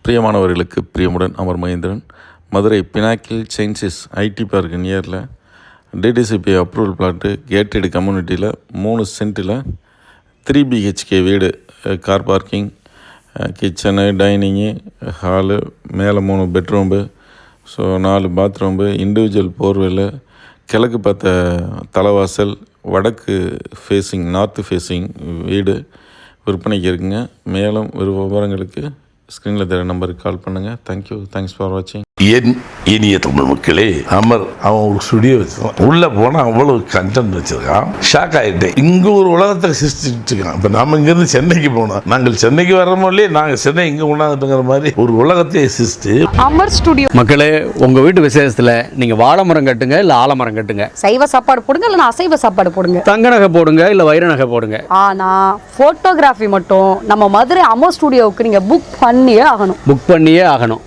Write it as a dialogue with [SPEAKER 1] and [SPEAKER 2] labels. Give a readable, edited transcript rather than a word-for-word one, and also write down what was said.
[SPEAKER 1] பிரியமானவர்களுக்கு பிரியமுடன் அமர் மகேந்திரன். மதுரை பினாக்கில் செயின்சிஸ் IT park நியரில் டிடிசிபி அப்ரூவல் பிளாட்டு கேட்டட் கம்யூனிட்டியில் 3 சென்ட்டில் 3 BHK வீடு, car parking, kitchen, dining, hall, மேலே 3 பெட்ரூம்பு, 4 பாத்ரூம்பு, இண்டிவிஜுவல் போர்வெல், கிழக்கு பார்த்த தலைவாசல், வடக்கு ஃபேஸிங் நார்த்து ஃபேஸிங் வீடு விற்பனைக்கு இருக்குங்க. மேலும் விவரங்களுக்கு ஸ்க்ரீனில் தெரிய நம்பருக்கு கால் பண்ணுங்கள். தேங்க்ஸ் ஃபார் வாட்சிங்.
[SPEAKER 2] என் இனிய தமிழ் மக்களே, அமர் அவன் ஒரு ஸ்டுடியோ வச்சிருக்கான். உள்ள போனால் அவ்வளவு கண்டென்ட் வச்சிருக்கான். ஷாக் ஆகிட்டேன். இங்கே ஒரு உலகத்தை சிருஷ்டிட்டு இருக்கான். இப்போ நம்ம இங்கேருந்து சென்னைக்கு போனோம். நாங்கள் சென்னைக்கு வர்றோமோ இல்லையே, நாங்கள் சென்னை இங்கே கொண்டாந்துட்டுங்கிற மாதிரி ஒரு உலகத்தை சிருஷ்டி
[SPEAKER 3] அமர் ஸ்டுடியோ. மக்களே, உங்கள் வீட்டு விசேஷத்தில் நீங்கள் வாழை மரம் கட்டுங்க, இல்லை ஆலமரம் கட்டுங்க.
[SPEAKER 4] சைவ சாப்பாடு போடுங்க, இல்லைன்னா அசைவ சாப்பாடு போடுங்க.
[SPEAKER 3] தங்க நகை போடுங்க, இல்லை வைர நகை போடுங்க.
[SPEAKER 4] ஆனால் ஃபோட்டோகிராஃபி மட்டும் நம்ம மதுரை அமர் ஸ்டுடியோவுக்கு நீங்கள் புக் பண்ணியே ஆகணும்.
[SPEAKER 3] புக் பண்ணியே ஆகணும்.